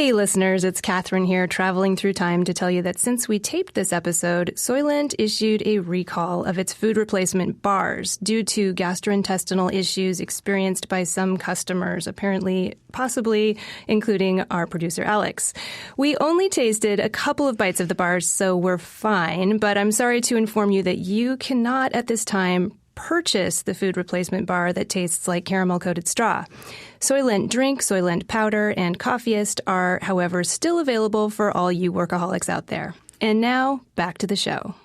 Hey, listeners, it's Catherine here, traveling through time to tell you that since we taped this episode, Soylent issued a recall of its food replacement bars due to gastrointestinal issues experienced by some customers, apparently, possibly including our producer, Alex. We only tasted a couple of bites of the bars, so we're fine, but I'm sorry to inform you that you cannot at this time purchase the food replacement bar that tastes like caramel-coated straw. Soylent Drink, Soylent Powder, and Coffeeist are, however, still available for all you workaholics out there. And now, back to the show.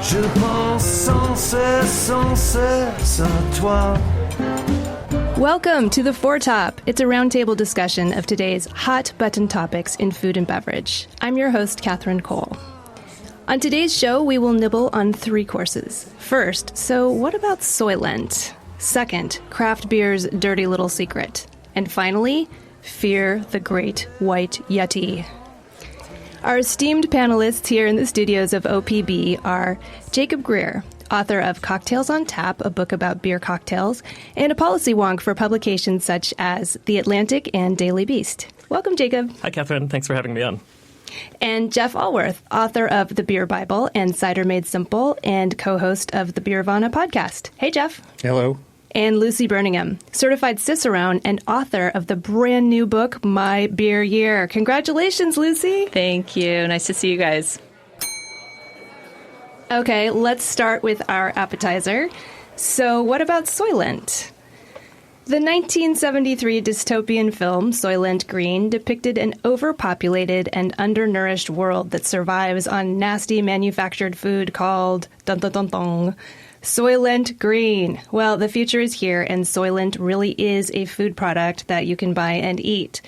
Je pense sans cesse à toi. Welcome to The Foretop. It's a roundtable discussion of today's hot-button topics in food and beverage. I'm your host, Catherine Cole. On today's show, we will nibble on 3 courses. First, so what about Soylent? Second, craft beer's dirty little secret. And finally, fear the great white Yeti. Our esteemed panelists here in the studios of OPB are Jacob Greer, author of Cocktails on Tap, a book about beer cocktails, and a policy wonk for publications such as The Atlantic and Daily Beast. Welcome, Jacob. Hi, Catherine. Thanks for having me on. And Jeff Allworth, author of The Beer Bible and Cider Made Simple, and co-host of the Beervana podcast. Hey, Jeff. Hello. And Lucy Birmingham, certified Cicerone and author of the brand new book, My Beer Year. Congratulations, Lucy. Thank you. Nice to see you guys. Okay, let's start with our appetizer. So what about Soylent? The 1973 dystopian film Soylent Green depicted an overpopulated and undernourished world that survives on nasty manufactured food called dun-dun-dun-dun, Soylent Green. Well, the future is here, and Soylent really is a food product that you can buy and eat.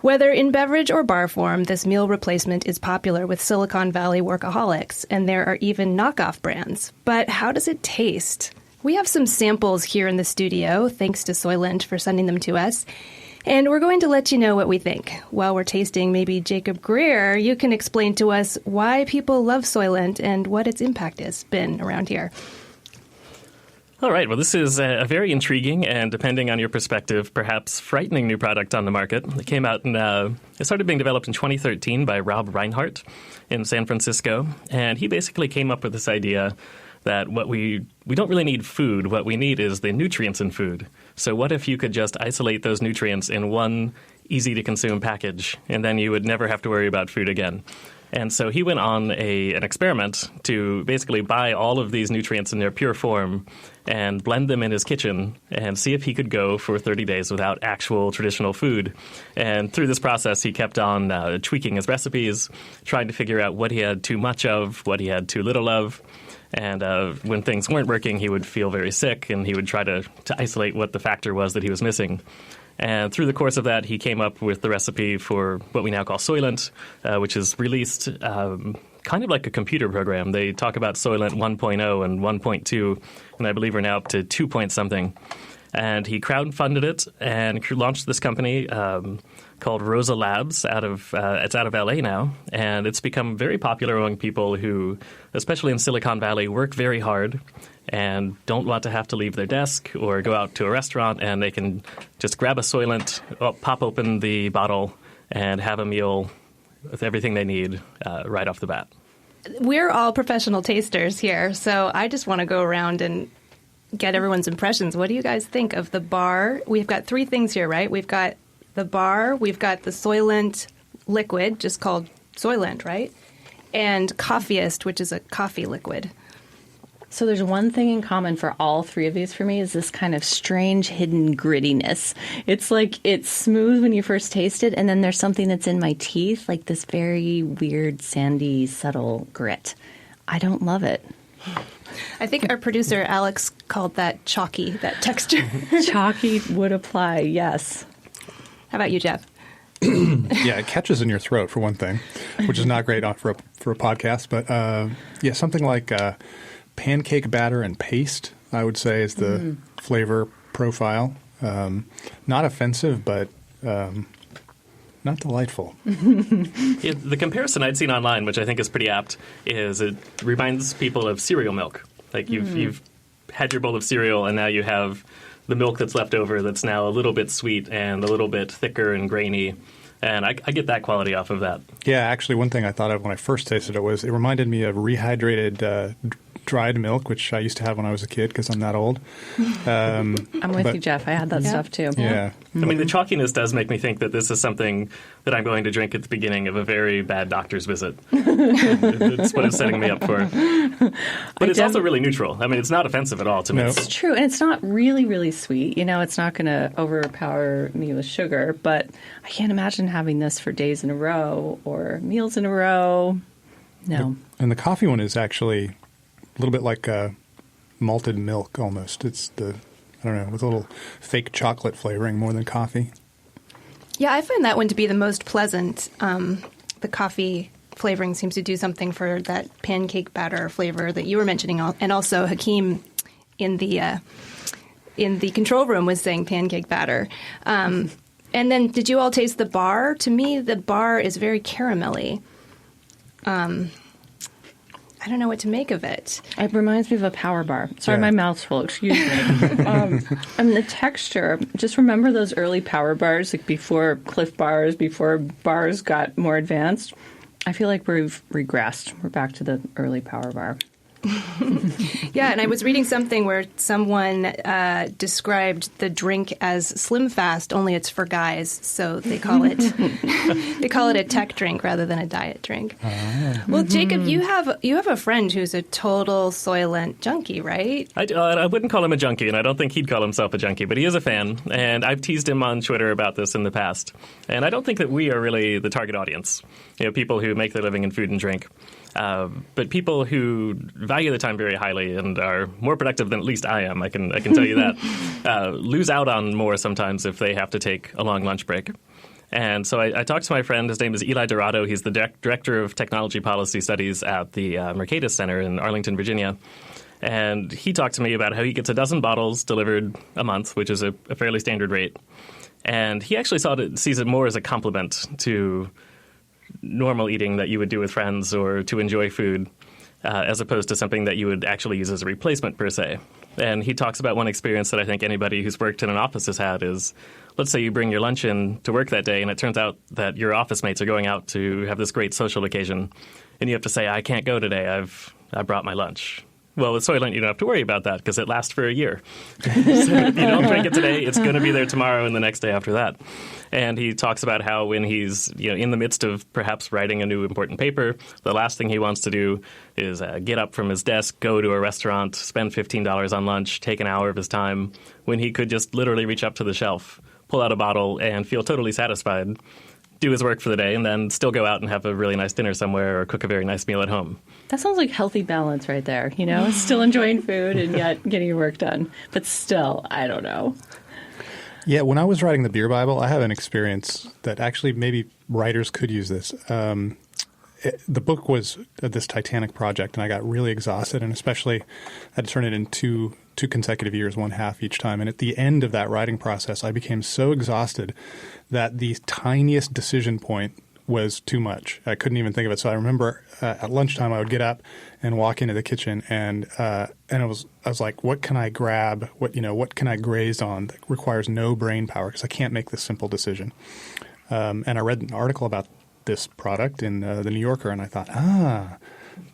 Whether in beverage or bar form, this meal replacement is popular with Silicon Valley workaholics, and there are even knockoff brands. But how does it taste? We have some samples here in the studio, thanks to Soylent for sending them to us, and we're going to let you know what we think. While we're tasting, maybe Jacob Greer, you can explain to us why people love Soylent and what its impact has been around here. All right. Well, this is a very intriguing and, depending on your perspective, perhaps frightening new product on the market. It came out it started being developed in 2013 by Rob Reinhart in San Francisco. And he basically came up with this idea that we don't really need food. What we need is the nutrients in food. So what if you could just isolate those nutrients in one easy-to-consume package, and then you would never have to worry about food again? And so he went on an experiment to basically buy all of these nutrients in their pure form and blend them in his kitchen and see if he could go for 30 days without actual traditional food. And through this process, he kept on tweaking his recipes, trying to figure out what he had too much of, what he had too little of. And when things weren't working, he would feel very sick, and he would try to isolate what the factor was that he was missing. And through the course of that, he came up with the recipe for what we now call Soylent, which is released kind of like a computer program. They talk about Soylent 1.0 and 1.2, and I believe we're now up to 2 point something. And he crowdfunded it and launched this company called Rosa Labs. It's out of LA now, and it's become very popular among people who, especially in Silicon Valley, work very hard and don't want to have to leave their desk or go out to a restaurant, and they can just grab a Soylent, pop open the bottle, and have a meal with everything they need right off the bat. We're all professional tasters here, so I just want to go around and get everyone's impressions. What do you guys think of the bar? We've got 3 things here, right? We've got the bar, we've got the Soylent liquid, just called Soylent, right? And Coffeeist, which is a coffee liquid. So there's one thing in common for all 3 of these for me is this kind of strange hidden grittiness. It's like it's smooth when you first taste it, and then there's something that's in my teeth, like this very weird, sandy, subtle grit. I don't love it. I think our producer, Alex, called that chalky, that texture. Chalky would apply, yes. How about you, Jeff? Yeah, it catches in your throat, for one thing, which is not great for a podcast. But, yeah, something like pancake batter and paste, I would say, is the flavor profile. Not offensive, but not delightful. Yeah, the comparison I'd seen online, which I think is pretty apt, is it reminds people of cereal milk. Like you've had your bowl of cereal and now you have the milk that's left over that's now a little bit sweet and a little bit thicker and grainy. And I get that quality off of that. Yeah, actually, one thing I thought of when I first tasted it was it reminded me of rehydrated dried milk, which I used to have when I was a kid because I'm that old. I'm with you, Jeff. I had that stuff too. Yeah. I mean, the chalkiness does make me think that this is something that I'm going to drink at the beginning of a very bad doctor's visit. It's what it's setting me up for. But it's also really neutral. I mean, it's not offensive at all to me. No. It's true, and it's not really, really sweet. It's not going to overpower me with sugar, but I can't imagine having this for days in a row or meals in a row. No. And the coffee one is actually a little bit like malted milk almost. It's I don't know, with a little fake chocolate flavoring more than coffee. Yeah, I find that one to be the most pleasant. The coffee flavoring seems to do something for that pancake batter flavor that you were mentioning, and also Hakeem in the control room was saying pancake batter. And then, did you all taste the bar? To me, the bar is very caramelly. I don't know what to make of it. It reminds me of a power bar. Sorry, my mouth's full. Excuse me. And the texture, just remember those early power bars, like before Cliff bars, before bars got more advanced. I feel like we've regressed. We're back to the early power bar. Yeah, and I was reading something where someone described the drink as Slim Fast, only it's for guys. So they call it a tech drink rather than a diet drink. Well, Jacob, you have a friend who's a total Soylent junkie, right? I wouldn't call him a junkie, and I don't think he'd call himself a junkie, but he is a fan, and I've teased him on Twitter about this in the past. And I don't think that we are really the target audience, people who make their living in food and drink. But people who value the time very highly and are more productive than at least I am, I can tell you that, lose out on more sometimes if they have to take a long lunch break. And so I talked to my friend. His name is Eli Dorado. He's the director of technology policy studies at the Mercatus Center in Arlington, Virginia. And he talked to me about how he gets a dozen bottles delivered a month, which is a fairly standard rate. And he actually sees it more as a compliment to normal eating that you would do with friends or to enjoy food, as opposed to something that you would actually use as a replacement per se. And he talks about one experience that I think anybody who's worked in an office has had is, let's say you bring your lunch in to work that day and it turns out that your office mates are going out to have this great social occasion and you have to say, I can't go today, I brought my lunch. Well, with Soylent, you don't have to worry about that because it lasts for a year. So if you don't drink it today, it's going to be there tomorrow and the next day after that. And he talks about how when he's in the midst of perhaps writing a new important paper, the last thing he wants to do is get up from his desk, go to a restaurant, spend $15 on lunch, take an hour of his time, when he could just literally reach up to the shelf, pull out a bottle, and feel totally satisfied, do his work for the day, and then still go out and have a really nice dinner somewhere or cook a very nice meal at home. That sounds like healthy balance right there, Still enjoying food and yet getting your work done. But still, I don't know. Yeah, when I was writing the Beer Bible, I have an experience that actually maybe writers could use this. The book was this Titanic project, and I got really exhausted, and especially I had to turn it in two consecutive years, one half each time. And at the end of that writing process, I became so exhausted that the tiniest decision point was too much. I couldn't even think of it. So I remember at lunchtime I would get up and walk into the kitchen, and I was like, what can I grab? What can I graze on that requires no brain power? Because I can't make this simple decision. And I read an article about this product in the New Yorker, and I thought,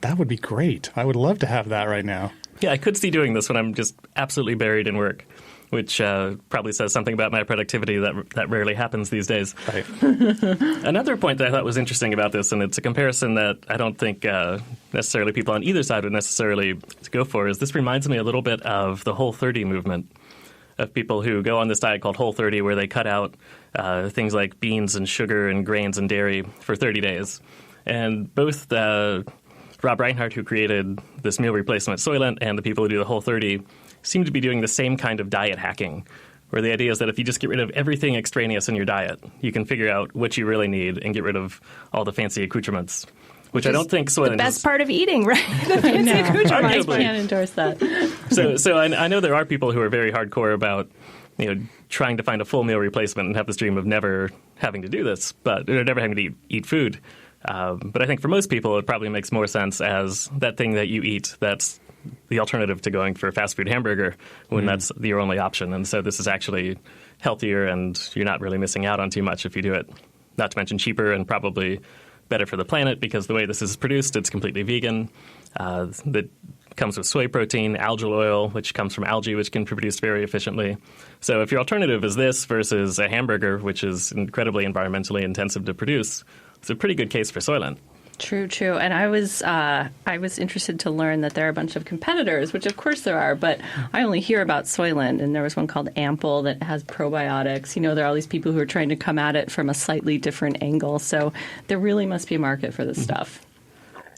that would be great. I would love to have that right now. Yeah, I could see doing this when I'm just absolutely buried in work, which probably says something about my productivity that rarely happens these days. Right. Another point that I thought was interesting about this, and it's a comparison that I don't think necessarily people on either side would necessarily go for, is this reminds me a little bit of the Whole30 movement, of people who go on this diet called Whole30 where they cut out things like beans and sugar and grains and dairy for 30 days. And both Rob Reinhart, who created this meal replacement Soylent, and the people who do the Whole30 seem to be doing the same kind of diet hacking, where the idea is that if you just get rid of everything extraneous in your diet, you can figure out what you really need and get rid of all the fancy accoutrements, which I don't think Soylent is. The best part of eating, right? The fancy accoutrements. I can't endorse that. So I know there are people who are very hardcore about trying to find a full meal replacement and have this dream of never having to do this, or never having to eat food. But I think for most people, it probably makes more sense as that thing that you eat that's the alternative to going for a fast food hamburger when that's your only option. And so this is actually healthier, and you're not really missing out on too much if you do it. Not to mention cheaper and probably better for the planet, because the way this is produced, it's completely vegan. That comes with soy protein, algal oil, which comes from algae, which can be produced very efficiently. So if your alternative is this versus a hamburger, which is incredibly environmentally intensive to produce, it's a pretty good case for Soylent. True. And I was interested to learn that there are a bunch of competitors, which of course there are, but I only hear about Soylent, and there was one called Ample that has probiotics. There are all these people who are trying to come at it from a slightly different angle. So there really must be a market for this stuff.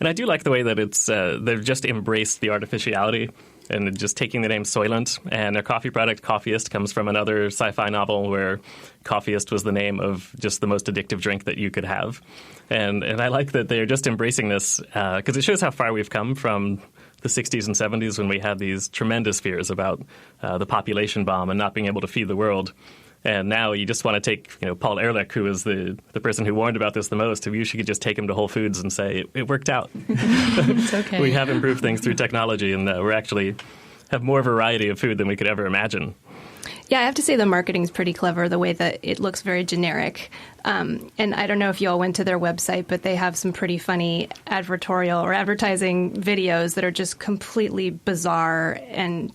And I do like the way that it's they've just embraced the artificiality and just taking the name Soylent. And their coffee product, Coffeeist, comes from another sci-fi novel where Coffeeist was the name of just the most addictive drink that you could have. And I like that they're just embracing this because it shows how far we've come from the 60s and 70s when we had these tremendous fears about the population bomb and not being able to feed the world. And now you just want to take, Paul Ehrlich, who is the person who warned about this the most, who you should just take him to Whole Foods and say, it worked out. It's okay. We have improved things through technology, and we actually have more variety of food than we could ever imagine. Yeah, I have to say the marketing's pretty clever, the way that it looks very generic. And I don't know if you all went to their website, but they have some pretty funny advertorial or advertising videos that are just completely bizarre, and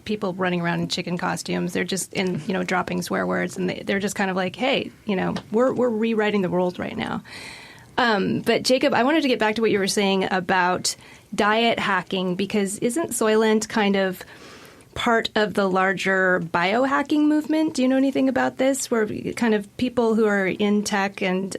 people running around in chicken costumes, they're just dropping swear words, and they're just kind of like, hey, we're rewriting the rules right now. But Jacob, I wanted to get back to what you were saying about diet hacking, because isn't Soylent kind of part of the larger biohacking movement? Do you know anything about this, where kind of people who are in tech and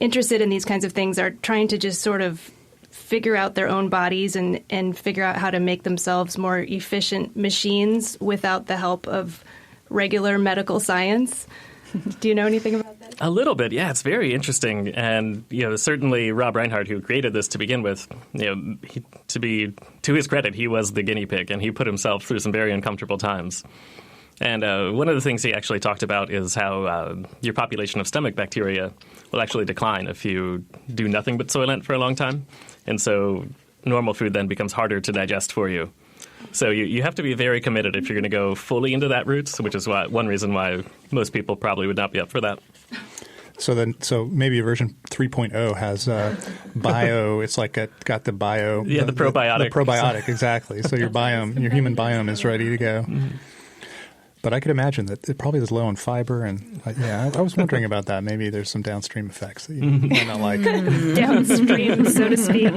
interested in these kinds of things are trying to just sort of figure out their own bodies and figure out how to make themselves more efficient machines without the help of regular medical science? Do you know anything about that? A little bit, yeah. It's very interesting. And, certainly Rob Reinhardt, who created this to begin with, to his credit, he was the guinea pig, and he put himself through some very uncomfortable times. And one of the things he actually talked about is how your population of stomach bacteria will actually decline if you do nothing but Soylent for a long time. And so normal food then becomes harder to digest for you. So you have to be very committed if you're going to go fully into that route, which is one reason why most people probably would not be up for that. So maybe version 3.0 has bio. It's like got the bio. Yeah, the probiotic. The probiotic, exactly. So your human biome is ready to go. Mm-hmm. But I could imagine that it probably is low on fiber, and I was wondering about that. Maybe there's some downstream effects that you might not like. Downstream, so to speak.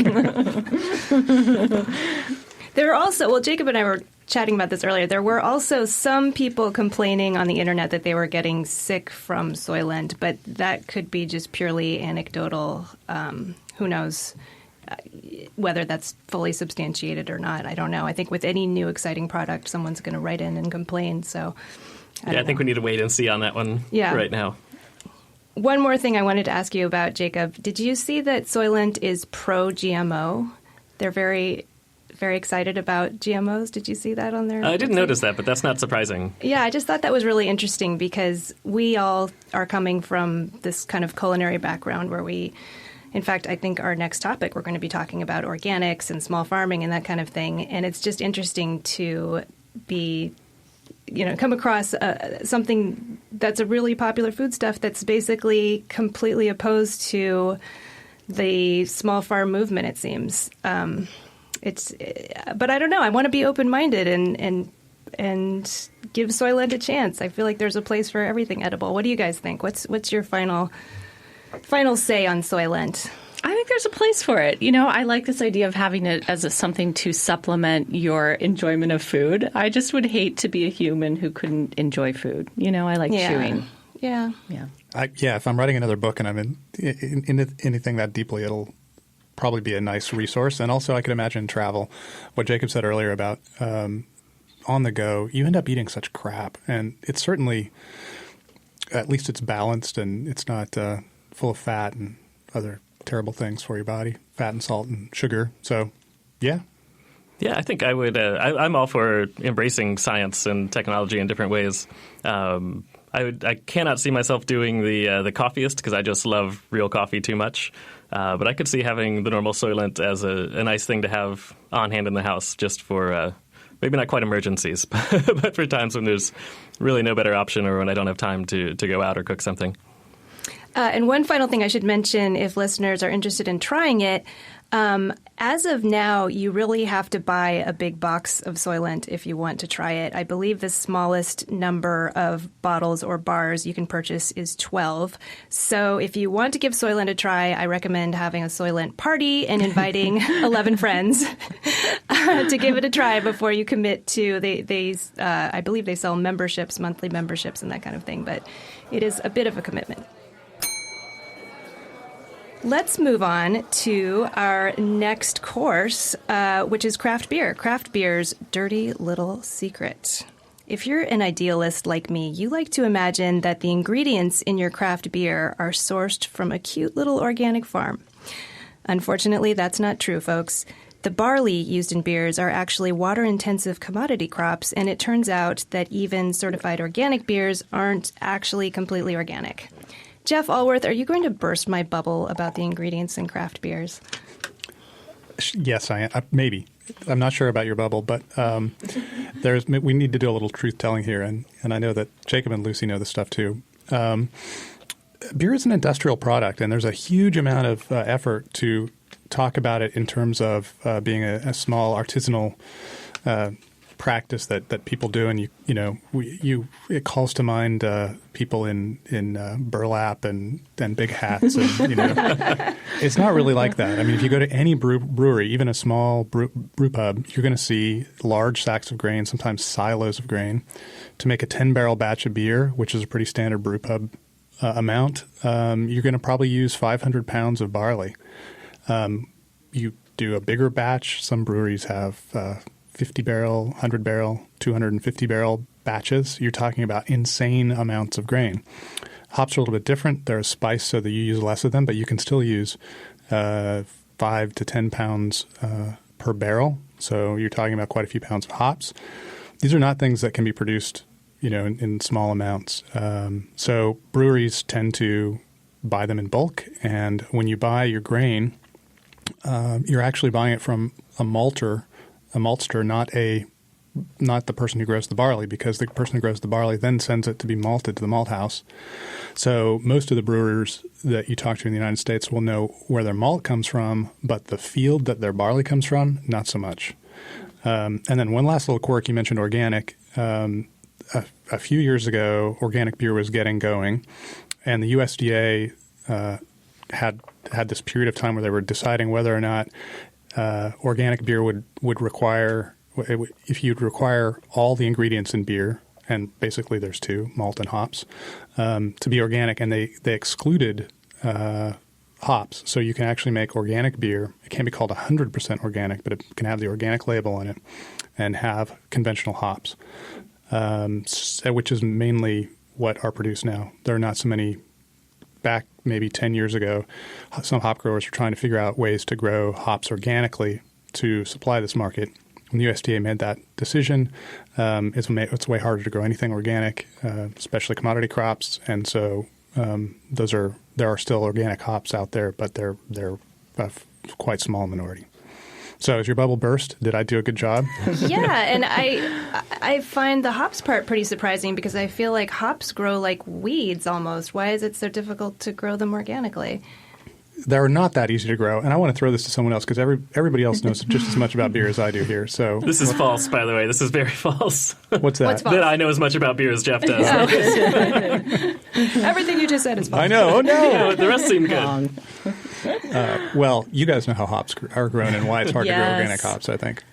There are also, Jacob and I were chatting about this earlier. There were also some people complaining on the internet that they were getting sick from Soylent, but that could be just purely anecdotal. Who knows whether that's fully substantiated or not. I don't know. I think with any new exciting product, someone's going to write in and complain. So, I think we need to wait and see on that one right now. One more thing I wanted to ask you about, Jacob. Did you see that Soylent is pro-GMO? They're very, very excited about GMOs. Did you see that on their I didn't notice that, but that's not surprising. Yeah, I just thought that was really interesting because we all are coming from this kind of culinary background where in fact, I think our next topic, we're going to be talking about organics and small farming and that kind of thing. And it's just interesting to come across something that's a really popular foodstuff that's basically completely opposed to the small farm movement, it seems. But I don't know. I want to be open-minded and give Soylent a chance. I feel like there's a place for everything edible. What do you guys think? What's your final say on Soylent? I think there's a place for it. I like this idea of having it as something to supplement your enjoyment of food. I just would hate to be a human who couldn't enjoy food. I like chewing. Yeah. If I'm writing another book and I'm in anything that deeply, it'll probably be a nice resource. And also I could imagine travel. What Jacob said earlier about on the go, you end up eating such crap. And it's certainly, at least it's balanced and it's not full of fat and other terrible things for your body, fat and salt and sugar. So, yeah. Yeah, I think I would. I'm all for embracing science and technology in different ways. I cannot see myself doing the Coffeeist because I just love real coffee too much. But I could see having the normal Soylent as a nice thing to have on hand in the house just for maybe not quite emergencies, but for times when there's really no better option or when I don't have time to go out or cook something. And one final thing I should mention, if listeners are interested in trying it, as of now, you really have to buy a big box of Soylent if you want to try it. I believe the smallest number of bottles or bars you can purchase is 12. So if you want to give Soylent a try, I recommend having a Soylent party and inviting 11 friends to give it a try before you commit to. I believe they sell memberships, monthly memberships, and that kind of thing. But it is a bit of a commitment. Let's move on to our next course, which is craft beer. Craft beer's dirty little secret. If you're an idealist like me, you like to imagine that the ingredients in your craft beer are sourced from a cute little organic farm. Unfortunately, that's not true, folks. The barley used in beers are actually water-intensive commodity crops, and it turns out that even certified organic beers aren't actually completely organic. Jeff Allworth, are you going to burst my bubble about the ingredients in craft beers? Yes, I am. Maybe. I'm not sure about your bubble, but we need to do a little truth-telling here, and I know that Jacob and Lucy know this stuff too. Beer is an industrial product, and there's a huge amount of effort to talk about it in terms of being a small artisanal practice that people do, and it calls to mind people in burlap and big hats, and it's not really like that. I mean, if you go to any brewery, even a small brew pub, you're going to see large sacks of grain, sometimes silos of grain, to make a 10-barrel batch of beer, which is a pretty standard brew pub amount. You're going to probably use 500 pounds of barley. You do a bigger batch. Some breweries have 50-barrel, 100-barrel, 250-barrel batches. You're talking about insane amounts of grain. Hops are a little bit different. They're a spice so that you use less of them, but you can still use 5 to 10 pounds per barrel. So you're talking about quite a few pounds of hops. These are not things that can be produced, in small amounts. So breweries tend to buy them in bulk, and when you buy your grain, you're actually buying it from a maltster, not the person who grows the barley, because the person who grows the barley then sends it to be malted to the malt house. So most of the brewers that you talk to in the United States will know where their malt comes from, but the field that their barley comes from, not so much. And then one last little quirk, you mentioned organic. A few years ago, organic beer was getting going, and the USDA had this period of time where they were deciding whether or not organic beer would require, if you'd require all the ingredients in beer, and basically there's two, malt and hops, to be organic, and they excluded hops. So you can actually make organic beer. It can't be called 100% organic, but it can have the organic label on it and have conventional hops, which is mainly what are produced now. There are not so many. Back maybe 10 years ago, some hop growers were trying to figure out ways to grow hops organically to supply this market. When the USDA made that decision, it's way harder to grow anything organic, especially commodity crops. And so there are still organic hops out there, but they're a quite small minority. So is your bubble burst? Did I do a good job? Yeah, and I find the hops part pretty surprising because I feel like hops grow like weeds almost. Why is it so difficult to grow them organically? They're not that easy to grow, and I want to throw this to someone else because everybody else knows just as much about beer as I do here. So this is false, by the way. This is very false. What's that? What's false? That I know as much about beer as Jeff does. Everything you just said is false. I know. Oh, no. Yeah, the rest seem good. Well, you guys know how hops are grown and why it's hard to grow organic hops, I think.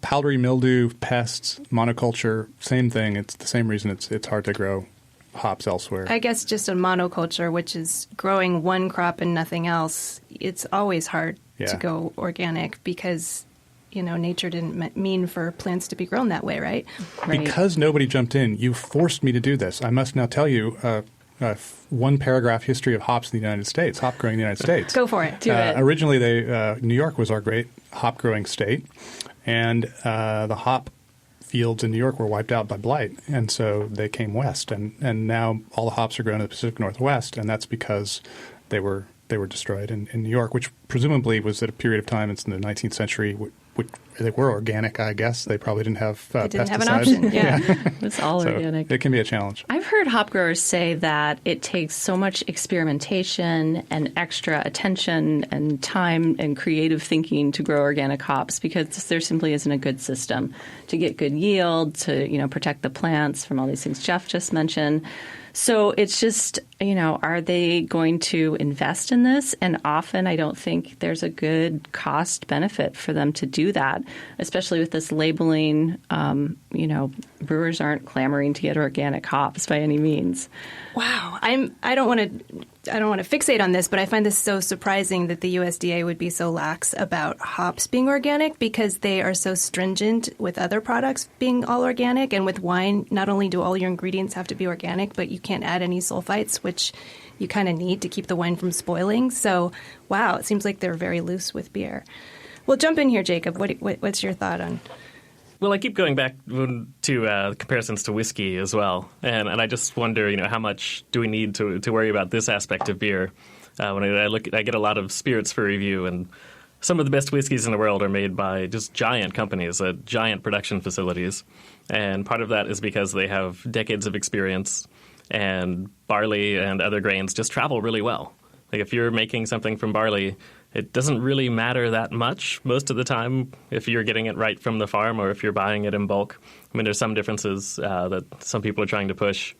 Powdery mildew, pests, monoculture, same thing. It's the same reason it's hard to grow hops elsewhere. I guess just a monoculture, which is growing one crop and nothing else, it's always hard to go organic because, nature didn't mean for plants to be grown that way, right? Because nobody jumped in, you forced me to do this. I must now tell you one paragraph history of hops in the United States, hop growing in the United States. Go for it. Do it. Originally, New York was our great hop growing state, and the hop fields in New York were wiped out by blight, and so they came west, and now all the hops are grown in the Pacific Northwest, and that's because they were they were destroyed in New York, which presumably was at a period of time in the 19th century. They were organic, I guess. They probably didn't have They didn't pesticides. have an option. Yeah. It's all So organic. it can be a challenge. I've heard hop growers say that it takes so much experimentation and extra attention and time and creative thinking to grow organic hops because there simply isn't a good system to get good yield, to protect the plants from all these things Jeff just mentioned. So it's just, are they going to invest in this? And often I don't think there's a good cost benefit for them to do that, especially with this labeling. Brewers aren't clamoring to get organic hops by any means. Wow. I don't want to fixate on this, but I find this so surprising that the USDA would be so lax about hops being organic because they are so stringent with other products being all organic. And with wine, not only do all your ingredients have to be organic, but you can't add any sulfites, which you kind of need to keep the wine from spoiling. So, wow, it seems like they're very loose with beer. Well, jump in here, Jacob. What's your thought on? Well, I keep going back to comparisons to whiskey as well, and I just wonder, how much do we need to worry about this aspect of beer? When I get a lot of spirits for review, and some of the best whiskeys in the world are made by just giant companies, giant production facilities, and part of that is because they have decades of experience, and barley and other grains just travel really well. Like if you're making something from barley, it doesn't really matter that much most of the time if you're getting it right from the farm or if you're buying it in bulk. I mean, there's some differences that some people are trying to push.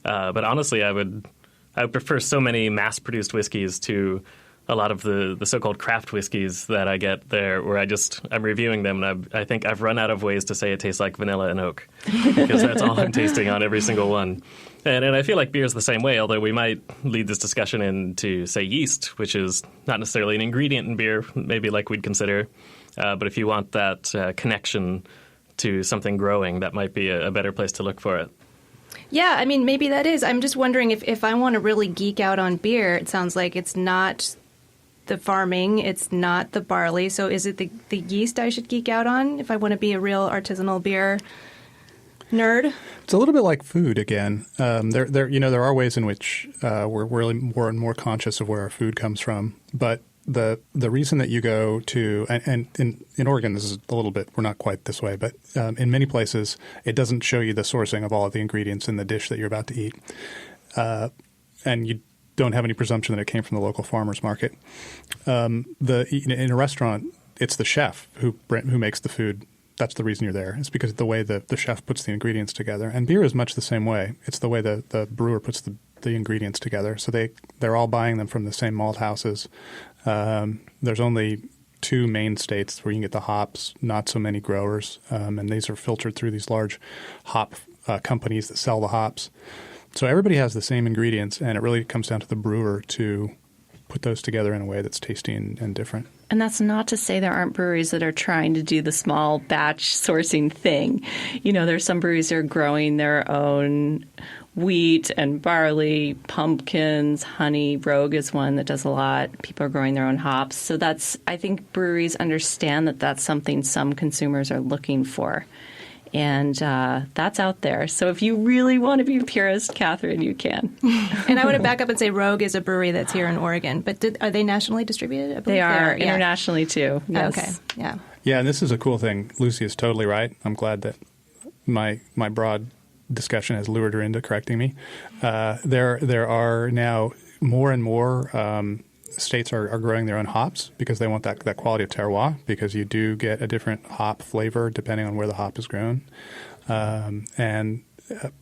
But honestly, I would prefer so many mass-produced whiskeys to a lot of the so-called craft whiskeys that I get there where I'm reviewing them and I think I've run out of ways to say it tastes like vanilla and oak because that's all I'm tasting on every single one. And I feel like beer is the same way, although we might lead this discussion into, say, yeast, which is not necessarily an ingredient in beer, maybe like we'd consider. But if you want that connection to something growing, that might be a better place to look for it. Yeah, I mean, maybe that is. I'm just wondering if I want to really geek out on beer, it sounds like it's not the farming, it's not the barley. So is it the yeast I should geek out on if I want to be a real artisanal beer nerd? It's a little bit like food again. There are ways in which we're really more and more conscious of where our food comes from. But the reason that you go to and in Oregon, this is a little bit, we're not quite this way, but in many places it doesn't show you the sourcing of all of the ingredients in the dish that you're about to eat, and you don't have any presumption that it came from the local farmers market. In a restaurant, it's the chef who makes the food. That's the reason you're there. It's because of the way the chef puts the ingredients together. And beer is much the same way. It's the way the brewer puts the ingredients together. So they're all buying them from the same malt houses. There's only 2 main states where you can get the hops, not so many growers. And these are filtered through these large hop companies that sell the hops. So everybody has the same ingredients, and it really comes down to the brewer to put those together in a way that's tasty and different. And that's not to say there aren't breweries that are trying to do the small batch sourcing thing. There's some breweries that are growing their own wheat and barley, pumpkins, honey. Rogue is one that does a lot. People are growing their own hops. So I think breweries understand that that's something some consumers are looking for. And that's out there. So if you really want to be a purist, Catherine, you can. And I want to back up and say Rogue is a brewery that's here in Oregon. But are they nationally distributed? I believe they are internationally, too. Yes. Okay, yeah. Yeah, and this is a cool thing. Lucy is totally right. I'm glad that my broad discussion has lured her into correcting me. There are now more and more states are growing their own hops because they want that quality of terroir, because you do get a different hop flavor depending on where the hop is grown. And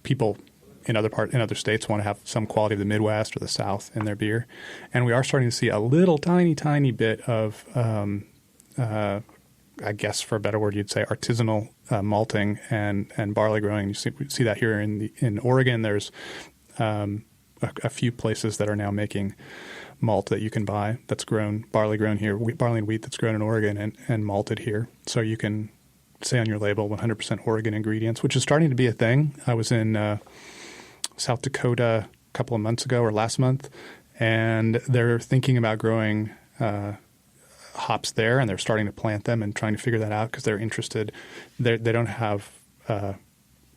people in other states want to have some quality of the Midwest or the South in their beer. And we are starting to see a little tiny bit of, I guess for a better word, you'd say artisanal malting and barley growing. You see that here in Oregon. There's a few places that are now making malt that you can buy that's grown, barley grown here, barley and wheat that's grown in Oregon and malted here. So you can say on your label 100% Oregon ingredients, which is starting to be a thing. I was in South Dakota a couple of months ago or last month, and they're thinking about growing hops there, and they're starting to plant them and trying to figure that out because they're interested. They don't have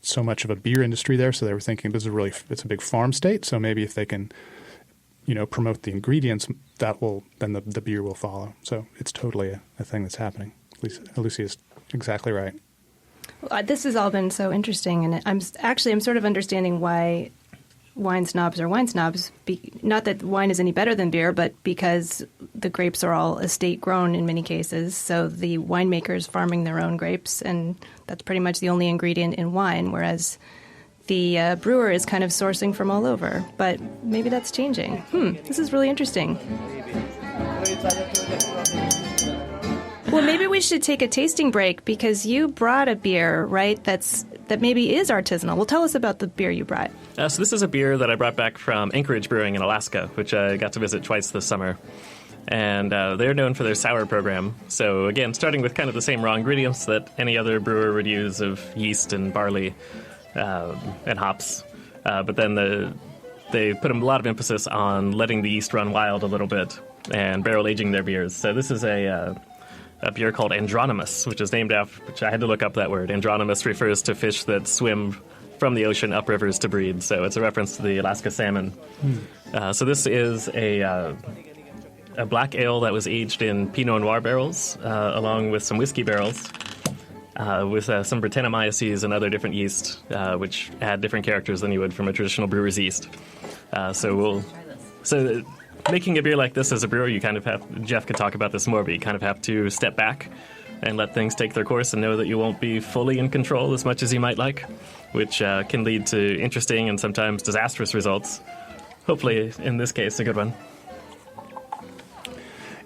so much of a beer industry there, so they were thinking it's a big farm state, so maybe if they can promote the ingredients, then the beer will follow. So it's totally a thing that's happening. Lucy is exactly right. Well, this has all been so interesting, and I'm sort of understanding why wine snobs are wine snobs. Not that wine is any better than beer, but because the grapes are all estate grown in many cases. So the winemakers farming their own grapes, and that's pretty much the only ingredient in wine, whereas the brewer is kind of sourcing from all over. But maybe that's changing. This is really interesting. Well, maybe we should take a tasting break because you brought a beer, right, that maybe is artisanal. Well, tell us about the beer you brought. So this is a beer that I brought back from Anchorage Brewing in Alaska, which I got to visit twice this summer. And they're known for their sour program. So, again, starting with kind of the same raw ingredients that any other brewer would use of yeast and barley and hops. But then they put a lot of emphasis on letting the yeast run wild a little bit and barrel aging their beers. So this is a beer called Andronymus, which is named after, which I had to look up that word. Andronymus refers to fish that swim from the ocean up rivers to breed. So it's a reference to the Alaska salmon. So this is a black ale that was aged in Pinot Noir barrels, along with some whiskey barrels, with some Brettanomyces and other different yeast, which add different characters than you would from a traditional brewer's yeast. So making a beer like this as a brewer, you kind of have, Jeff could talk about this more, but you kind of have to step back and let things take their course and know that you won't be fully in control as much as you might like, which can lead to interesting and sometimes disastrous results. Hopefully, in this case, a good one.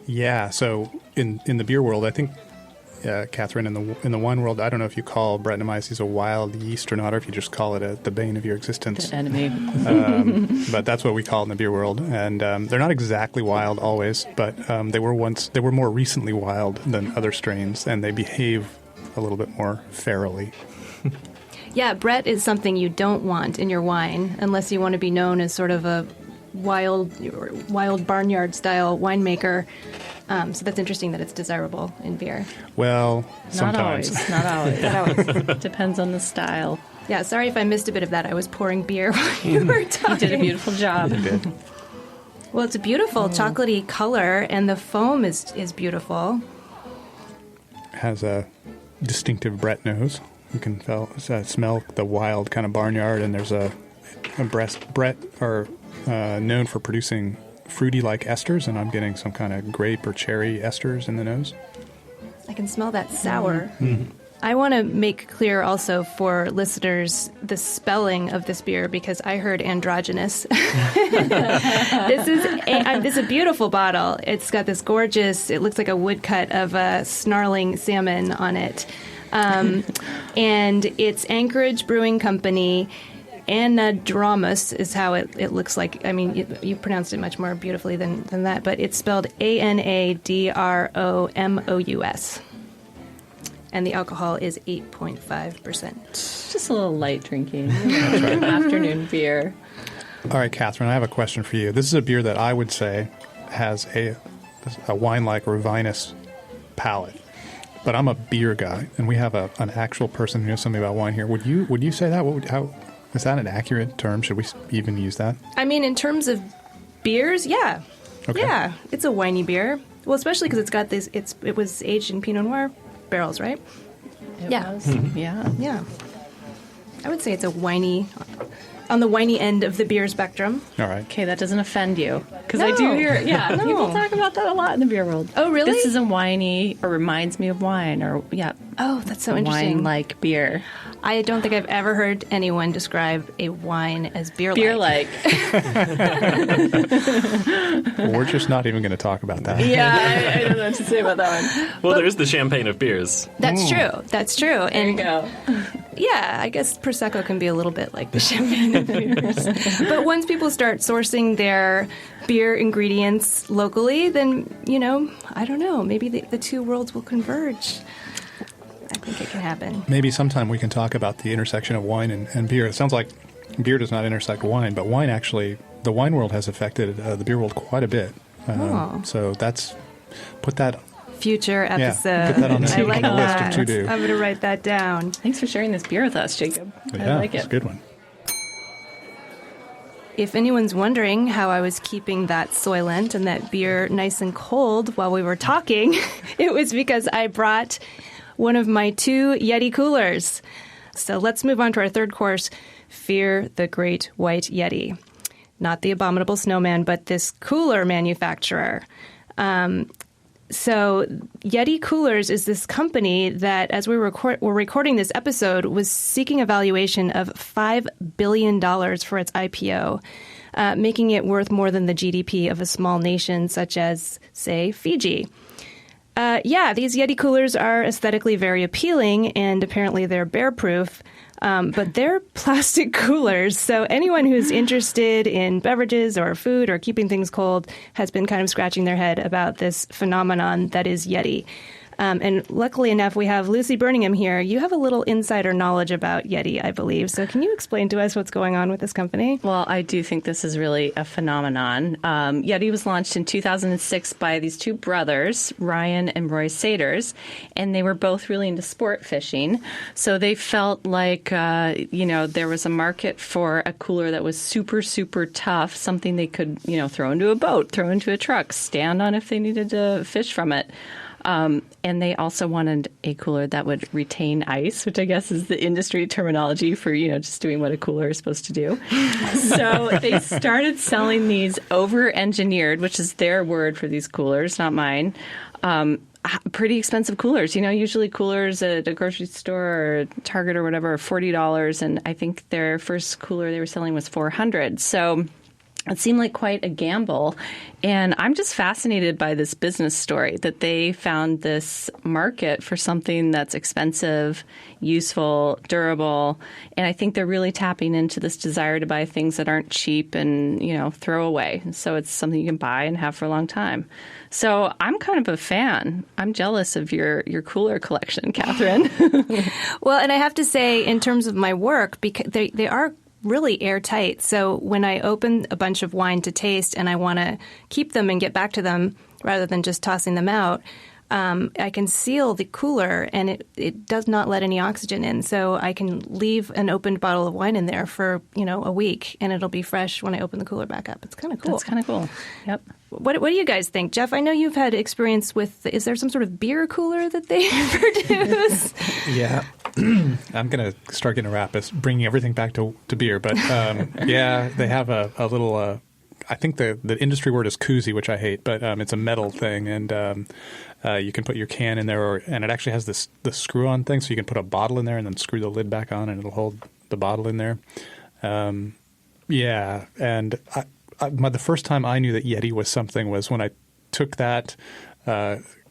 Yeah, so in the beer world, I think, Catherine, in the wine world, I don't know if you call Brettanomyces a wild yeast or not, or if you just call it the bane of your existence. The enemy. But that's what we call it in the beer world. And they're not exactly wild always, but they were more recently wild than other strains, and they behave a little bit more ferally. Yeah, Brett is something you don't want in your wine unless you want to be known as sort of a wild barnyard-style winemaker. So that's interesting that it's desirable in beer. Well, sometimes. Not always. Depends on the style. Yeah, sorry if I missed a bit of that. I was pouring beer while you were talking. You did a beautiful job. You did. Well, it's a beautiful chocolatey color, and the foam is beautiful. Has a distinctive Brett nose. You can smell the wild kind of barnyard, and there's a Brett are known for producing fruity-like esters, and I'm getting some kind of grape or cherry esters in the nose. I can smell that sour. Mm-hmm. I want to make clear also for listeners the spelling of this beer because I heard androgynous. This is a beautiful bottle. It's got this gorgeous, it looks like a woodcut of a snarling salmon on it. And it's Anchorage Brewing Company. Anadromous is how it looks like. I mean, you pronounced it much more beautifully than that, but it's spelled Anadromous. And the alcohol is 8.5%. Just a little light drinking. Afternoon beer. All right, Catherine, I have a question for you. This is a beer that I would say has a wine-like or vinous palate. But I'm a beer guy, and we have an actual person who knows something about wine here. Would you say that? Is that an accurate term? Should we even use that? I mean, in terms of beers, yeah. Okay. Yeah, it's a winey beer. Well, especially because it's got this, it was aged in Pinot Noir barrels, right? It Yeah. was. Yeah. Yeah. I would say it's a winey, on the winey end of the beer spectrum. All right. Okay, that doesn't offend you. Because No. I do hear, No. people talk about that a lot in the beer world. Oh, really? This is a winey, or reminds me of wine, or, Oh, that's so interesting. wine-like beer. I don't think I've ever heard anyone describe a wine as beer-like. Beer-like. Well, we're just not even going to talk about that. Yeah, I don't know what to say about that one. Well, there's the champagne of beers. That's true. That's true. There you go. Yeah, I guess Prosecco can be a little bit like the champagne of beers. But once people start sourcing their beer ingredients locally, then, I don't know, maybe the two worlds will converge. I think it can happen. Maybe sometime we can talk about the intersection of wine and beer. It sounds like beer does not intersect wine, but wine actually, the wine world has affected the beer world quite a bit. So put that... Future episode. Yeah, put that on I like the list of that. to-do. I'm going to write that down. Thanks for sharing this beer with us, Jacob. Yeah, I like it's it. a good one. If anyone's wondering how I was keeping that Soylent and that beer nice and cold while we were talking, it was because I brought one of my 2 Yeti coolers. So let's move on to our third course, Fear the Great White Yeti. Not the abominable snowman, but this cooler manufacturer. So Yeti Coolers is this company that, as we're recording this episode, was seeking a valuation of $5 billion for its IPO, making it worth more than the GDP of a small nation such as, say, Fiji. These Yeti coolers are aesthetically very appealing, and apparently they're bear-proof. But they're plastic coolers, so anyone who's interested in beverages or food or keeping things cold has been kind of scratching their head about this phenomenon that is Yeti. And luckily enough, we have Lucy Birmingham here. You have a little insider knowledge about Yeti, I believe. So can you explain to us what's going on with this company? Well, I do think this is really a phenomenon. Yeti was launched in 2006 by these 2 brothers, Ryan and Roy Saders, and they were both really into sport fishing. So they felt like, there was a market for a cooler that was super, super tough, something they could, throw into a boat, throw into a truck, stand on if they needed to fish from it. And they also wanted a cooler that would retain ice, which I guess is the industry terminology for, just doing what a cooler is supposed to do. So they started selling these over-engineered, which is their word for these coolers, not mine, pretty expensive coolers. Usually coolers at a grocery store or Target or whatever are $40, and I think their first cooler they were selling was $400. So it seemed like quite a gamble. And I'm just fascinated by this business story that they found this market for something that's expensive, useful, durable. And I think they're really tapping into this desire to buy things that aren't cheap and, throw away. So it's something you can buy and have for a long time. So I'm kind of a fan. I'm jealous of your cooler collection, Catherine. Well, and I have to say, in terms of my work, because they are really airtight. So when I open a bunch of wine to taste and I want to keep them and get back to them rather than just tossing them out, I can seal the cooler and it does not let any oxygen in. So I can leave an opened bottle of wine in there for, a week and it'll be fresh when I open the cooler back up. It's kind of cool. That's kind of cool. Yep. What do you guys think? Jeff, I know you've had experience with, is there some sort of beer cooler that they produce? Yeah. I'm going to start getting a rap as bringing everything back to beer. But they have a little, I think the industry word is koozie, which I hate, but it's a metal thing. And you can put your can in there, and it actually has the screw-on thing, so you can put a bottle in there and then screw the lid back on, and it'll hold the bottle in there. And the first time I knew that Yeti was something was when I took that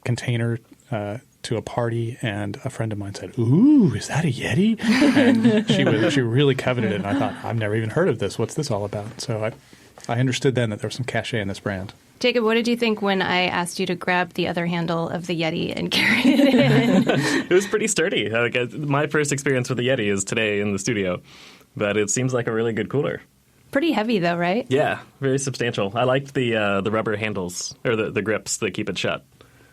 container to a party, and a friend of mine said, "Ooh, is that a Yeti?" And she really coveted it, and I thought, I've never even heard of this. What's this all about? So I understood then that there was some cachet in this brand. Jacob, what did you think when I asked you to grab the other handle of the Yeti and carry it in? It was pretty sturdy. My first experience with the Yeti is today in the studio, but it seems like a really good cooler. Pretty heavy, though, right? Yeah, very substantial. I liked the rubber handles, or the grips that keep it shut.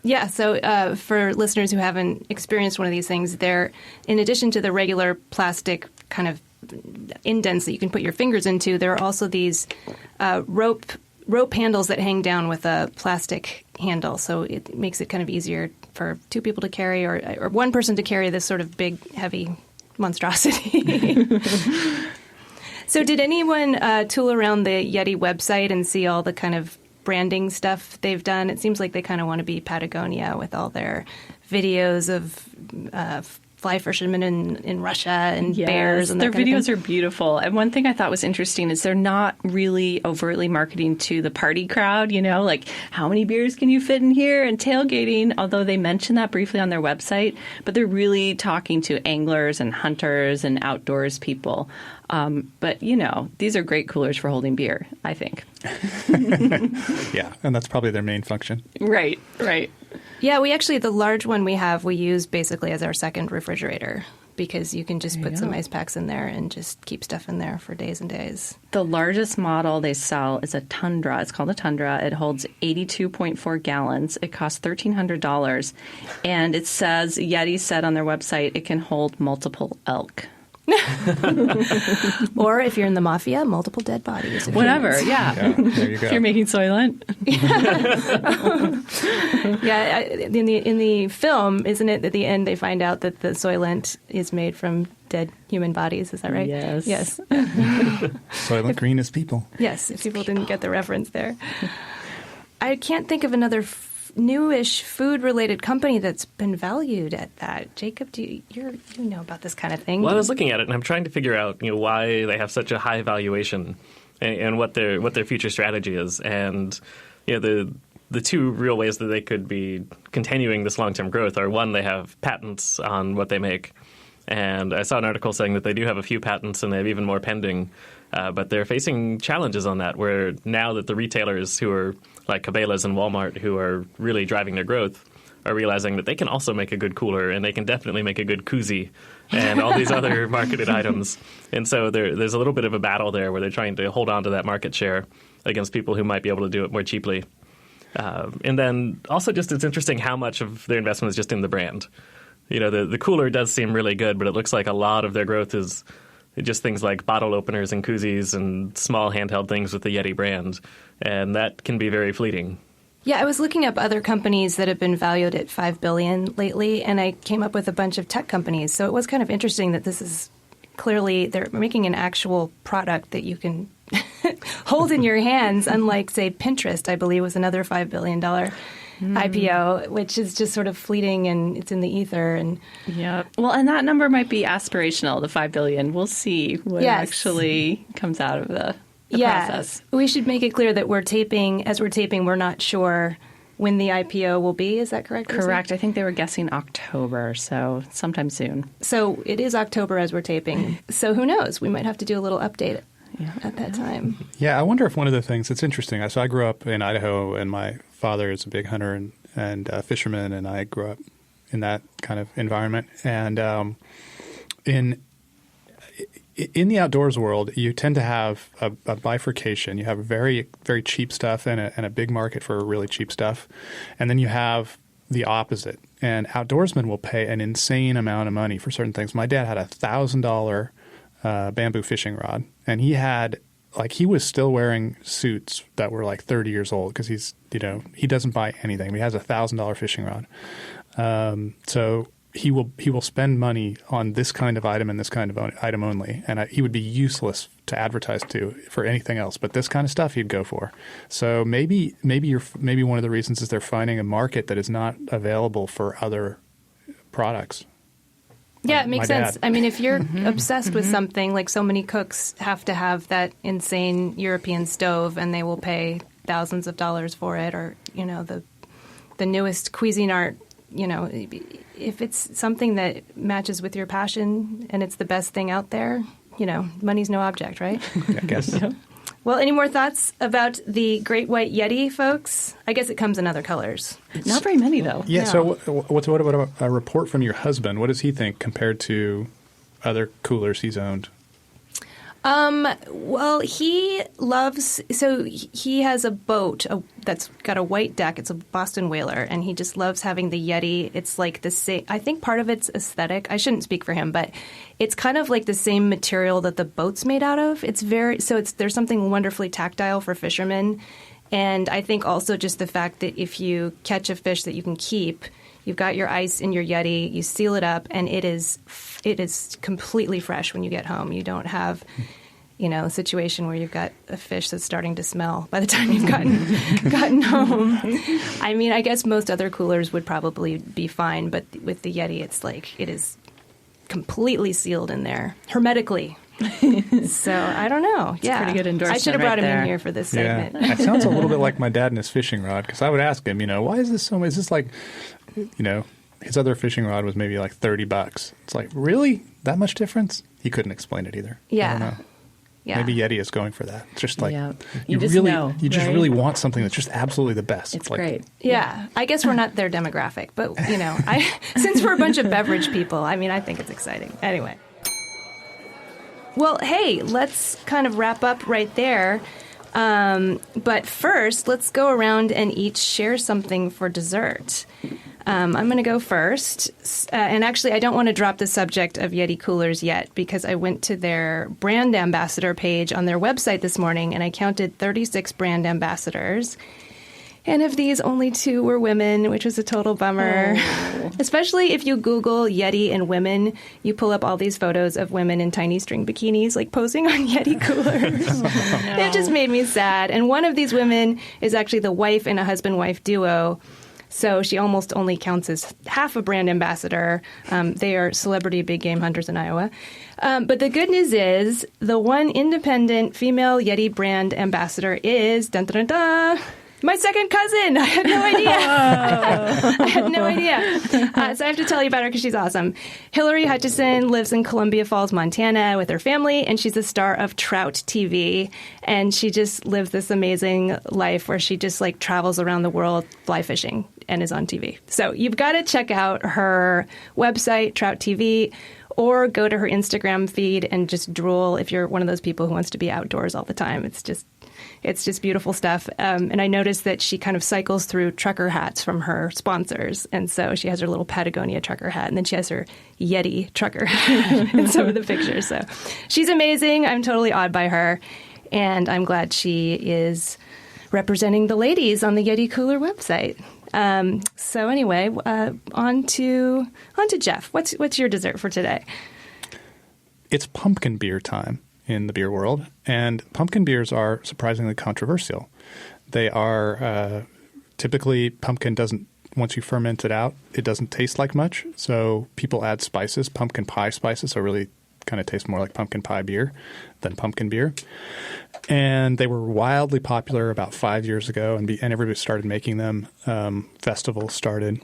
Yeah, so for listeners who haven't experienced one of these things, they're, in addition to the regular plastic kind of indents that you can put your fingers into, there are also these rope handles that hang down with a plastic handle. So it makes it kind of easier for 2 people to carry or one person to carry this sort of big, heavy monstrosity. So did anyone tool around the Yeti website and see all the kind of branding stuff they've done? It seems like they kind of want to be Patagonia with all their videos of fly fishermen in Russia and bears. And their videos are beautiful. And one thing I thought was interesting is they're not really overtly marketing to the party crowd, like how many beers can you fit in here and tailgating, although they mention that briefly on their website. But they're really talking to anglers and hunters and outdoors people. But, these are great coolers for holding beer, I think. Yeah, and that's probably their main function. Right. Yeah, the large one we use basically as our second refrigerator because you can just put some ice packs in there and just keep stuff in there for days and days. The largest model they sell is a Tundra. It's called a Tundra. It holds 82.4 gallons. It costs $1,300. And it says, Yeti said on their website, it can hold multiple elk. Or if you're in the mafia, multiple dead bodies. Whatever, Yeah, there you go. If you're making Soylent. Yeah, in the film, isn't it, at the end they find out that the Soylent is made from dead human bodies? Is that right? Yes. Yes. Soylent Green is people. Yes, if people didn't get the reference there. I can't think of another newish food-related company that's been valued at that. Jacob, you know about this kind of thing? Well, I was looking at it, and I'm trying to figure out why they have such a high valuation and what their future strategy is. And the two real ways that they could be continuing this long-term growth are, one, they have patents on what they make. And I saw an article saying that they do have a few patents and they have even more pending. But they're facing challenges on that, where now that the retailers who are like Cabela's and Walmart, who are really driving their growth, are realizing that they can also make a good cooler and they can definitely make a good koozie and all these other marketed items. And so there's a little bit of a battle there where they're trying to hold on to that market share against people who might be able to do it more cheaply. And then also just it's interesting how much of their investment is just in the brand. The cooler does seem really good, but it looks like a lot of their growth is just things like bottle openers and koozies and small handheld things with the Yeti brand. And that can be very fleeting. Yeah, I was looking up other companies that have been valued at $5 billion lately, and I came up with a bunch of tech companies. So it was kind of interesting that this is clearly they're making an actual product that you can hold in your hands, unlike, say, Pinterest, I believe, was another $5 billion IPO, which is just sort of fleeting and it's in the ether. And yeah, well, and that number might be aspirational, the $5 billion. We'll see what actually comes out of the process. We should make it clear that as we're taping, we're not sure when the IPO will be. Is that correct? Correct. I think they were guessing October, so sometime soon. So it is October as we're taping. So who knows? We might have to do a little update at that time. Yeah, I wonder if one of the things that's interesting. So I grew up in Idaho, and my father is a big hunter and fisherman, and I grew up in that kind of environment. And in the outdoors world, you tend to have a bifurcation. You have very, very cheap stuff and a big market for really cheap stuff. And then you have the opposite. And outdoorsmen will pay an insane amount of money for certain things. My dad had a $1,000 bamboo fishing rod, and he was still wearing suits that were like 30 years old because he doesn't buy anything. He has a $1,000 fishing rod. So he will spend money on this kind of item and this kind of item only, and he would be useless to advertise to for anything else. But this kind of stuff he'd go for. So maybe one of the reasons is they're finding a market that is not available for other products. Yeah, it makes sense. I mean, if you're obsessed with something, like so many cooks have to have that insane European stove, and they will pay thousands of dollars for it, or the newest Cuisinart. If it's something that matches with your passion and it's the best thing out there, money's no object, right? I guess. Yeah. Well, any more thoughts about the Great White Yeti, folks? I guess it comes in other colors. Not very many, though. Yeah, no. So what about a report from your husband? What does he think compared to other coolers he's owned? Well, he has a boat that's got a white deck. It's a Boston whaler, and he just loves having the Yeti. It's like the same. I think part of it's aesthetic. I shouldn't speak for him, but it's kind of like the same material that the boat's made out of. There's something wonderfully tactile for fishermen, and I think also just the fact that if you catch a fish that you can keep, you've got your ice in your Yeti, you seal it up, and it is completely fresh when you get home. You don't have, a situation where you've got a fish that's starting to smell by the time you've gotten home. I mean, I guess most other coolers would probably be fine, but with the Yeti, it's like it is completely sealed in there, hermetically. So I don't know. It's a pretty good endorsement. I should have brought him in here for this segment. Yeah. It sounds a little bit like my dad and his fishing rod, because I would ask him, why is this so much? Is this like, his other fishing rod was maybe like $30. It's like, really? That much difference? He couldn't explain it either. Yeah. I don't know. Yeah. Maybe Yeti is going for that. It's just like you just really want something that's just absolutely the best. It's great. Yeah. I guess we're not their demographic, but since we're a bunch of beverage people, I think it's exciting. Anyway. Well, hey, let's kind of wrap up right there. But first, let's go around and each share something for dessert. I'm going to go first. And actually, I don't want to drop the subject of Yeti coolers yet because I went to their brand ambassador page on their website this morning and I counted 36 brand ambassadors. And of these, only 2 were women, which was a total bummer. Oh. Especially if you Google Yeti and women, you pull up all these photos of women in tiny string bikinis, like posing on Yeti coolers. No. It just made me sad. And one of these women is actually the wife in a husband-wife duo. So she almost only counts as half a brand ambassador. They are celebrity big game hunters in Iowa. But the good news is the one independent female Yeti brand ambassador is, dun, dun, dun, dun, my second cousin. I had no idea. I had no idea. So I have to tell you about her because she's awesome. Hillary Hutchison lives in Columbia Falls, Montana with her family, and she's a star of Trout TV. And she just lives this amazing life where she just like travels around the world fly fishing and is on TV. So you've got to check out her website, Trout TV, or go to her Instagram feed and just drool if you're one of those people who wants to be outdoors all the time. It's just beautiful stuff. And I noticed that she kind of cycles through trucker hats from her sponsors. And so she has her little Patagonia trucker hat, and then she has her Yeti trucker hat in some of the pictures. So she's amazing. I'm totally awed by her. And I'm glad she is representing the ladies on the Yeti Cooler website. So anyway, on to Jeff. What's your dessert for today? It's pumpkin beer time in the beer world, and pumpkin beers are surprisingly controversial. They are typically pumpkin doesn't, once you ferment it out, it doesn't taste like much. So people add spices, pumpkin pie spices, so really kind of taste more like pumpkin pie beer than pumpkin beer. And they were wildly popular about 5 years ago, and everybody started making them. Festivals started.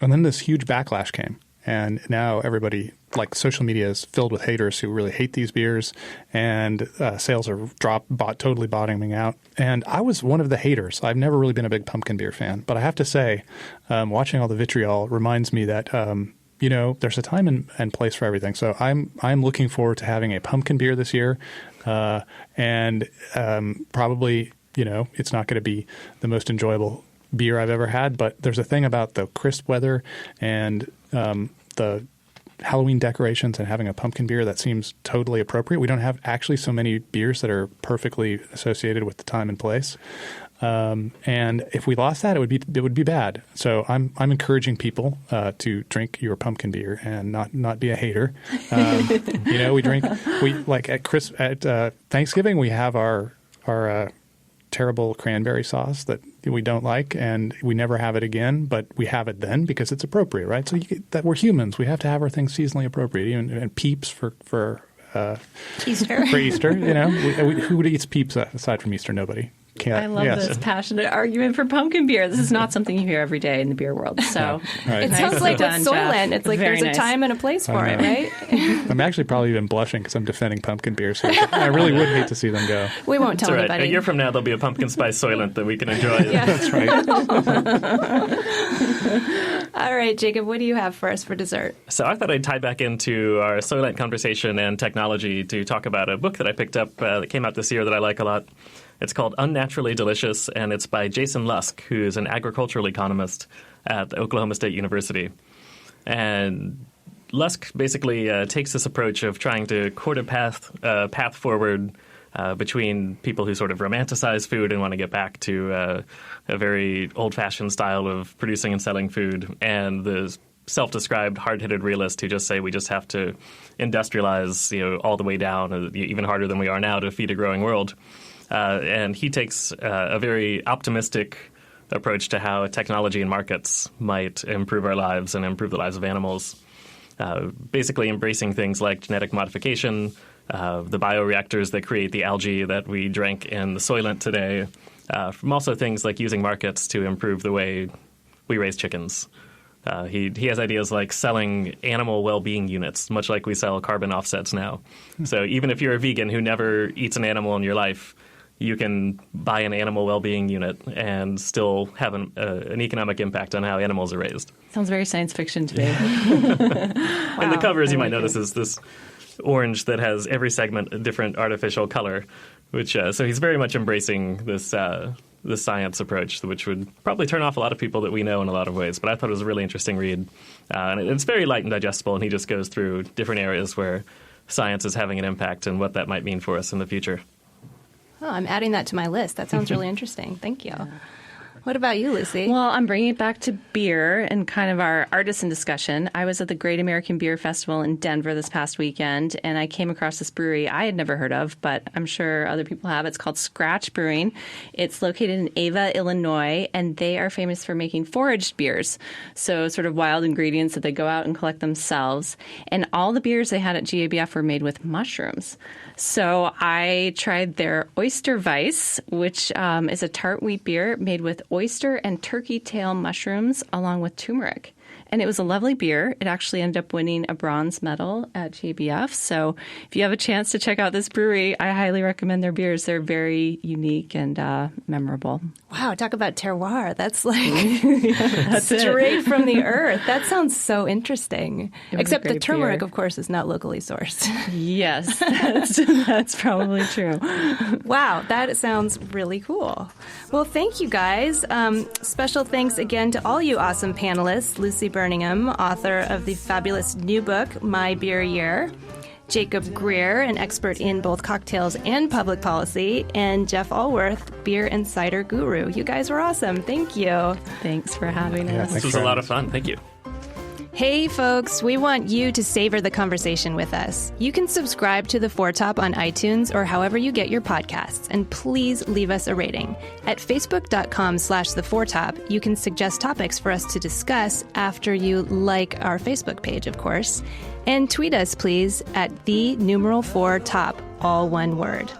And then this huge backlash came. And now everybody, like social media is filled with haters who really hate these beers, and sales are totally bottoming out. And I was one of the haters. I've never really been a big pumpkin beer fan. But I have to say, watching all the vitriol reminds me that there's a time and place for everything. So I'm looking forward to having a pumpkin beer this year, and probably it's not going to be the most enjoyable beer I've ever had. But there's a thing about the crisp weather and the Halloween decorations and having a pumpkin beer that seems totally appropriate. We don't have actually so many beers that are perfectly associated with the time and place. And if we lost that, it would be bad. So I'm encouraging people to drink your pumpkin beer and not be a hater. We like at Thanksgiving we have our terrible cranberry sauce that we don't like, and we never have it again. But we have it then because it's appropriate, right? So that we're humans, we have to have our things seasonally appropriate. Even and Peeps for Easter. For Easter, who eats Peeps aside from Easter? Nobody. I love this passionate argument for pumpkin beer. This is not something you hear every day in the beer world. So right. It sounds like with Soylent. It's like there's a time and a place for it, right? I'm actually probably even blushing because I'm defending pumpkin beers here. I really would hate to see them go. We won't tell anybody. A year from now, there'll be a pumpkin spice Soylent that we can enjoy. Yeah. That's right. All right, Jacob, what do you have for us for dessert? So I thought I'd tie back into our Soylent conversation and technology to talk about a book that I picked up that came out this year that I like a lot. It's called Unnaturally Delicious, and it's by Jason Lusk, who's an agricultural economist at Oklahoma State University. And Lusk basically takes this approach of trying to court a path forward between people who sort of romanticize food and want to get back to a very old-fashioned style of producing and selling food, and the self-described hard-headed realist who just say we just have to industrialize all the way down, even harder than we are now, to feed a growing world. And he takes a very optimistic approach to how technology and markets might improve our lives and improve the lives of animals, basically embracing things like genetic modification, the bioreactors that create the algae that we drank in the Soylent today, from also things like using markets to improve the way we raise chickens. He has ideas like selling animal well-being units, much like we sell carbon offsets now. So even if you're a vegan who never eats an animal in your life, you can buy an animal well-being unit and still have an economic impact on how animals are raised. Sounds very science fiction to me. Wow, and the cover, as you might notice, is this orange that has every segment a different artificial color, which so he's very much embracing this the science approach, which would probably turn off a lot of people that we know in a lot of ways. But I thought it was a really interesting read. And it's very light and digestible, and he just goes through different areas where science is having an impact and what that might mean for us in the future. Oh, I'm adding that to my list. That sounds really interesting. Thank you. What about you, Lucy? Well, I'm bringing it back to beer and kind of our artisan discussion. I was at the Great American Beer Festival in Denver this past weekend, and I came across this brewery I had never heard of, but I'm sure other people have. It's called Scratch Brewing. It's located in Ava, Illinois, and they are famous for making foraged beers, so sort of wild ingredients that they go out and collect themselves. And all the beers they had at GABF were made with mushrooms. So I tried their Oyster Weiss, which is a tart wheat beer made with oyster and turkey tail mushrooms along with turmeric. And it was a lovely beer. It actually ended up winning a bronze medal at GABF. So if you have a chance to check out this brewery, I highly recommend their beers. They're very unique and memorable. Wow, talk about terroir. That's like that's straight from the earth. That sounds so interesting. Except the turmeric, of course, is not locally sourced. Yes, that's probably true. Wow, that sounds really cool. Well, thank you guys. Special thanks again to all you awesome panelists. Lucy Birmingham, author of the fabulous new book, My Beer Year. Jacob Greer, an expert in both cocktails and public policy, and Jeff Allworth, beer and cider guru. You guys were awesome. Thank you. Thanks for having us. This was a lot of fun. Thank you. Hey, folks, we want you to savor the conversation with us. You can subscribe to The Four Top on iTunes or however you get your podcasts, and please leave us a rating. At facebook.com/thefourtop, you can suggest topics for us to discuss after you like our Facebook page, of course. And tweet us, please, at @4top, all one word.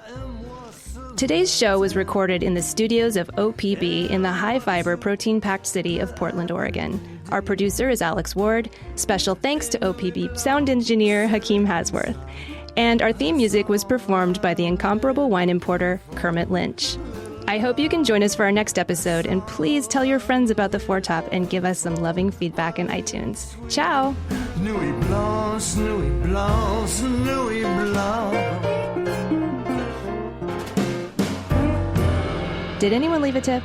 Today's show was recorded in the studios of OPB in the high-fiber, protein-packed city of Portland, Oregon. Our producer is Alex Ward. Special thanks to OPB sound engineer Hakeem Hasworth. And our theme music was performed by the incomparable wine importer Kermit Lynch. I hope you can join us for our next episode, and please tell your friends about the Four Top and give us some loving feedback in iTunes. Ciao! Nuit blanche, nuit blanche, nuit blanche. Did anyone leave a tip?